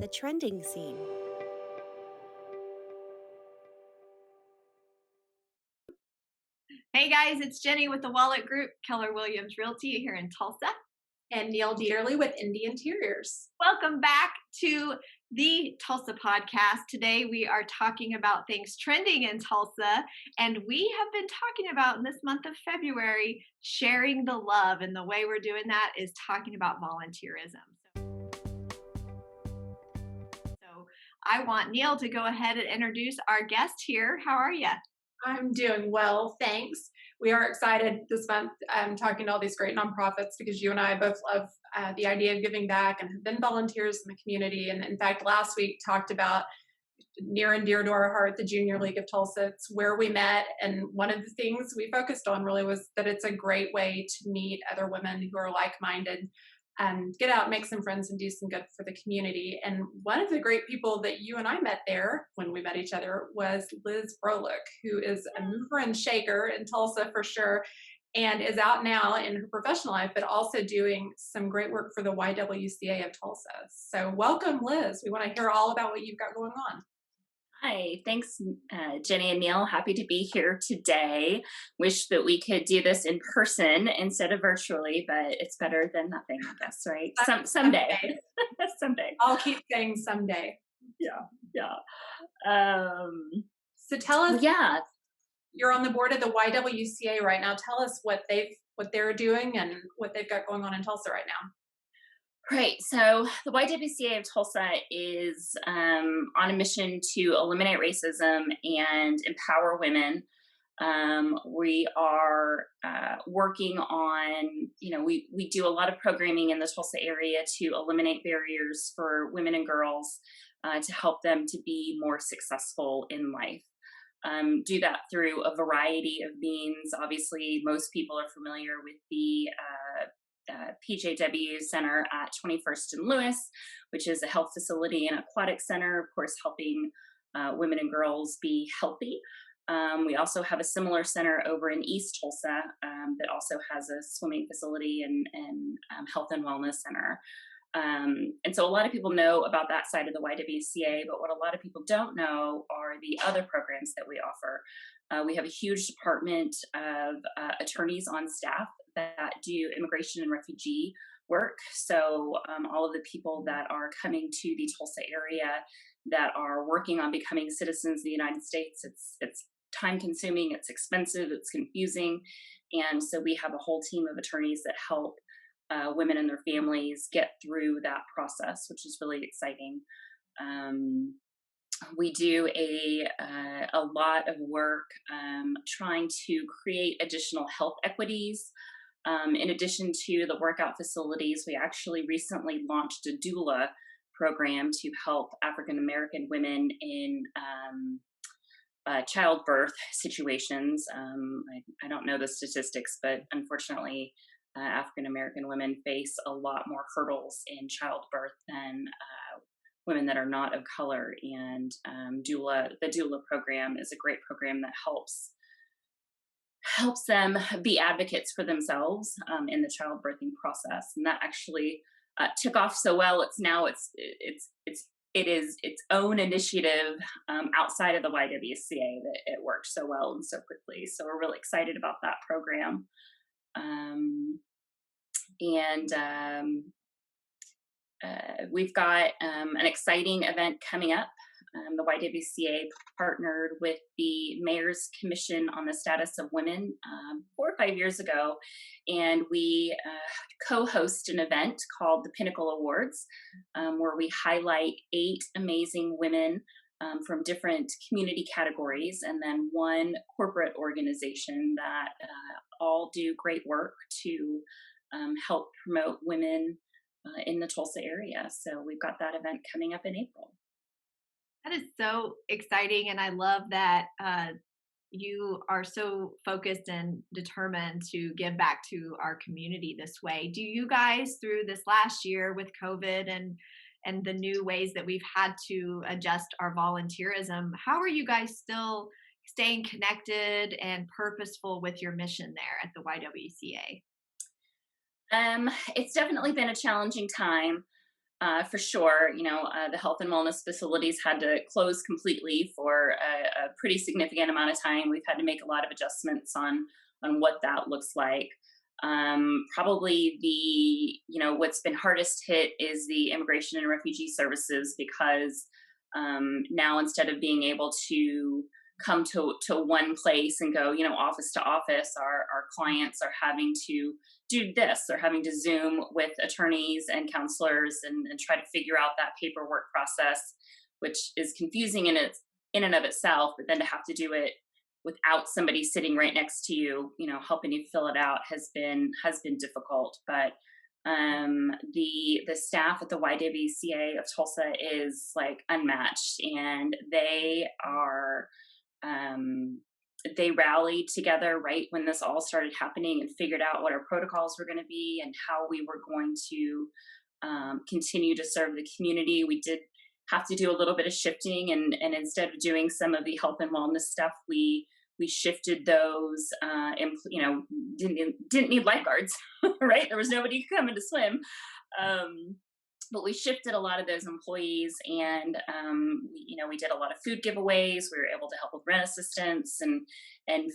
the trending scene. Hey guys, it's Jennie with the WOLEK Group, Keller Williams Realty here in Tulsa. And Neil Dieterle with Indie Interiors. Welcome back to the Tulsa podcast. Today we are talking about things trending in Tulsa, and we have been talking about in this month of February, sharing the love, and the way we're doing that is talking about volunteerism. So I want Neil to go ahead and introduce our guest here. How are you? I'm doing well, thanks. We are excited this month talking to all these great nonprofits because you and I both love the idea of giving back and have been volunteers in the community. And in fact, last week talked about near and dear to our heart, the Junior League of Tulsa. It's where we met. And one of the things we focused on really was that it's a great way to meet other women who are like-minded and get out, make some friends, and do some good for the community. And one of the great people that you and I met there when we met each other was Liz Brolick, who is a mover and shaker in Tulsa for sure, and is out now in her professional life, but also doing some great work for the YWCA of Tulsa. So welcome, Liz. We want to hear all about what you've got going on. Hi, thanks, Jennie and Neil. Happy to be here today. Wish that we could do this in person instead of virtually, but it's better than nothing, I guess, right? Someday. Someday. I'll keep saying someday. Yeah. So tell us. Yeah. You're on the board of the YWCA right now. Tell us what they're doing and what they've got going on in Tulsa right now. Right. So the YWCA of Tulsa is on a mission to eliminate racism and empower women. We are working on, we do a lot of programming in the Tulsa area to eliminate barriers for women and girls to help them to be more successful in life. Do that through a variety of means. Obviously, most people are familiar with the PJW Center at 21st and Lewis, which is a health facility and aquatic center, of course, helping women and girls be healthy. We also have a similar center over in East Tulsa that also has a swimming facility and health and wellness center. And so a lot of people know about that side of the YWCA, but what a lot of people don't know are the other programs that we offer. We have a huge department of attorneys on staff that do immigration and refugee work. So all of the people that are coming to the Tulsa area that are working on becoming citizens of the United States, it's time consuming, it's expensive, it's confusing. And so we have a whole team of attorneys that help women and their families get through that process, which is really exciting. We do a lot of work trying to create additional health equities. In addition to the workout facilities, we actually recently launched a doula program to help African American women in childbirth situations. I don't know the statistics, but unfortunately, African American women face a lot more hurdles in childbirth than women that are not of color. And the doula program is a great program that helps them be advocates for themselves in the childbirthing process. And that actually took off so well. It is its own initiative outside of the YWCA that it worked so well and so quickly. So we're really excited about that program. We've got an exciting event coming up. The YWCA partnered with the Mayor's Commission on the Status of Women 4 or 5 years ago, and we co-host an event called the Pinnacle Awards, where we highlight 8 amazing women from different community categories, and then one corporate organization that all do great work to help promote women in the Tulsa area. So we've got that event coming up in April. That is so exciting, and I love that you are so focused and determined to give back to our community this way. Do you guys, through this last year with COVID and the new ways that we've had to adjust our volunteerism, how are you guys still staying connected and purposeful with your mission there at the YWCA? It's definitely been a challenging time. For sure, the health and wellness facilities had to close completely for a pretty significant amount of time. We've had to make a lot of adjustments on what that looks like. Probably what's been hardest hit is the immigration and refugee services, because now, instead of being able to come to one place and go, office to office, our clients are having to do this. They're having to Zoom with attorneys and counselors and try to figure out that paperwork process, which is confusing in and of itself. But then to have to do it without somebody sitting right next to you, helping you fill it out has been difficult. But the staff at the YWCA of Tulsa is like unmatched, and they rallied together right when this all started happening and figured out what our protocols were going to be and how we were going to continue to serve the community. We did have to do a little bit of shifting, and instead of doing some of the health and wellness stuff, we shifted those. Didn't need lifeguards, right? There was nobody coming to swim. But we shifted a lot of those employees, and we did a lot of food giveaways. We were able to help with rent assistance and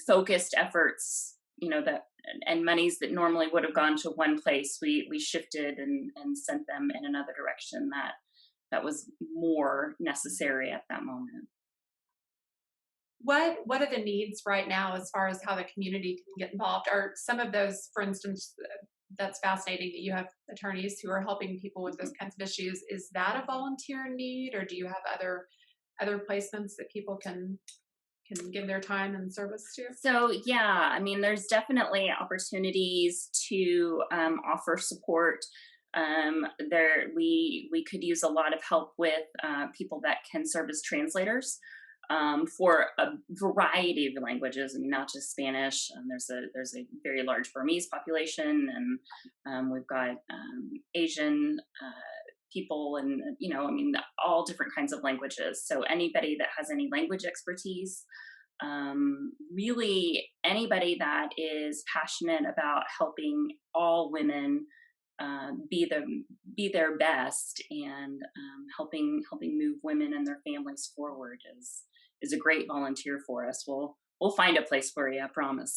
focused efforts, and monies that normally would have gone to one place. We shifted and sent them in another direction that was more necessary at that moment. What are the needs right now as far as how the community can get involved? Are some of those, for instance, that's fascinating that you have attorneys who are helping people with those kinds of issues. Is that a volunteer need, or do you have other placements that people can give their time and service to? So yeah, I mean, there's definitely opportunities to offer support. We could use a lot of help with people that can serve as translators for a variety of languages. I mean, not just Spanish. There's a very large Burmese population, and we've got Asian people, and all different kinds of languages. So anybody that has any language expertise, really anybody that is passionate about helping all women be their best, and helping move women and their families forward is a great volunteer for us. We'll find a place for you, I promise.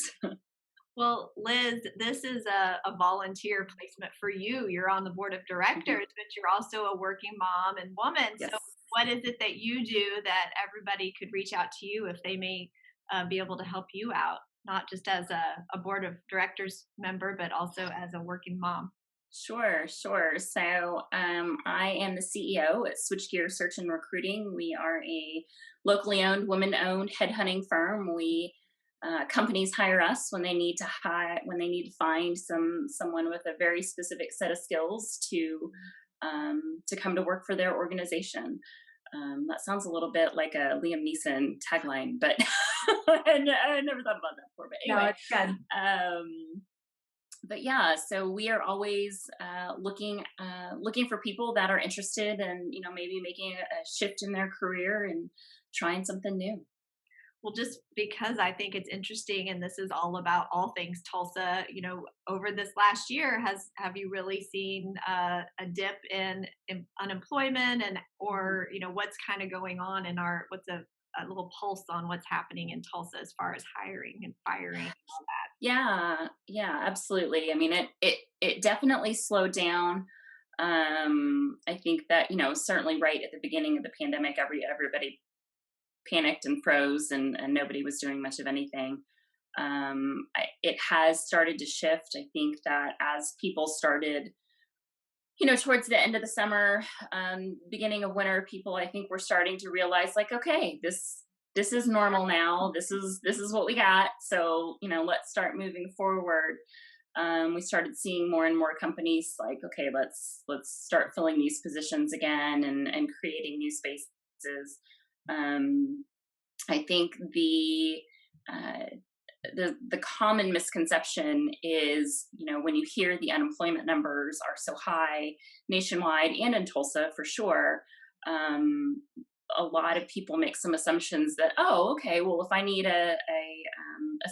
Well, Liz, this is a volunteer placement for you. You're on the board of directors, but you're also a working mom and woman. Yes. So what is it that you do that everybody could reach out to you if they may be able to help you out, not just as a board of directors member, but also as a working mom? Sure. So I am the CEO at Switchgear Search and Recruiting. We are a locally owned, women-owned headhunting firm. We companies hire us when they need to find someone with a very specific set of skills to come to work for their organization. That sounds a little bit like a Liam Neeson tagline, but I never thought about that before. But anyway, No, it's good. But yeah, so we are always looking for people that are interested in, maybe making a shift in their career and trying something new. Well, just because I think it's interesting, and this is all about all things Tulsa, over this last year, have you really seen a dip in unemployment, or what's kind of going on in what's a little pulse on what's happening in Tulsa as far as hiring and firing and all that? Yeah, absolutely. I mean, it definitely slowed down. I think that, certainly right at the beginning of the pandemic, everybody panicked and froze, and nobody was doing much of anything. It has started to shift. I think that as people started, towards the end of the summer, beginning of winter, people, I think, were starting to realize, like, okay, this is normal now. This is what we got. So, let's start moving forward. We started seeing more and more companies like, okay, let's start filling these positions again and creating new spaces. I think the common misconception is, when you hear the unemployment numbers are so high nationwide and in Tulsa for sure, a lot of people make some assumptions that, oh, okay, well, if I need a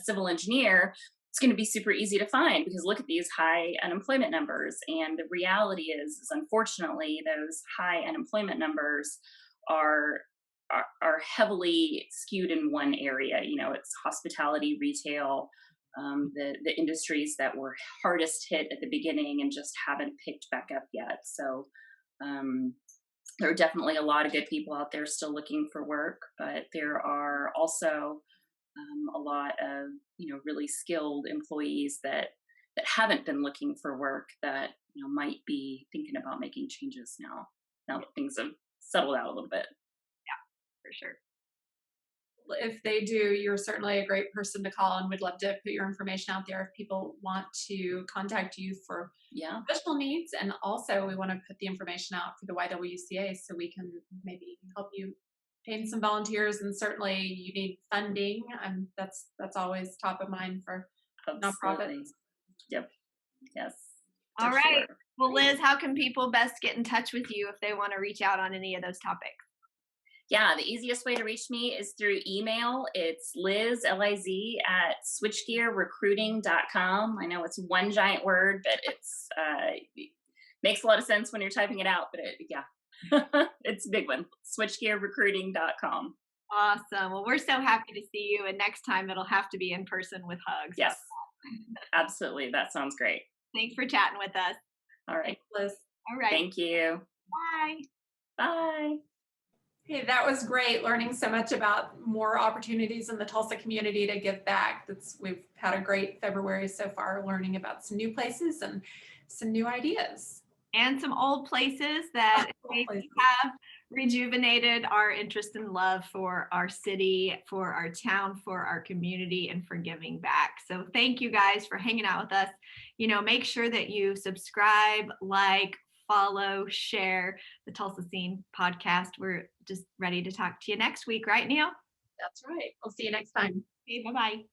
civil engineer, it's going to be super easy to find because look at these high unemployment numbers. And the reality is unfortunately, those high unemployment numbers are are heavily skewed in one area. You know, it's hospitality, retail, the industries that were hardest hit at the beginning and just haven't picked back up yet. So um, there are definitely a lot of good people out there still looking for work, but there are also a lot of really skilled employees that haven't been looking for work that might be thinking about making changes now that things have settled out a little bit. For sure. If they do, you're certainly a great person to call, and we'd love to put your information out there if people want to contact you for Yeah, additional needs. And also, we want to put the information out for the YWCA so we can maybe help you gain some volunteers. And certainly, you need funding, and that's always top of mind for absolutely. nonprofits. Yep. Yes, All for right. sure. Well, Liz, how can people best get in touch with you if they want to reach out on any of those topics? Yeah, the easiest way to reach me is through email. It's Liz, Liz, at switchgearrecruiting.com. I know it's one giant word, but it's makes a lot of sense when you're typing it out, but yeah, it's a big one. Switchgearrecruiting.com. Awesome. Well, we're so happy to see you. And next time it'll have to be in person with hugs. Yes, absolutely. That sounds great. Thanks for chatting with us. All right. Liz. All right. Thank you. Bye. Bye. Hey, that was great learning so much about more opportunities in the Tulsa community to give back. We've had a great February so far, learning about some new places and some new ideas. And some old places that maybe have rejuvenated our interest and love for our city, for our town, for our community, and for giving back. So thank you guys for hanging out with us. Make sure that you subscribe, like, follow, share the Tulsa Scene podcast. We're just ready to talk to you next week, right, Neil? That's right. We'll see you next time. Okay, bye-bye.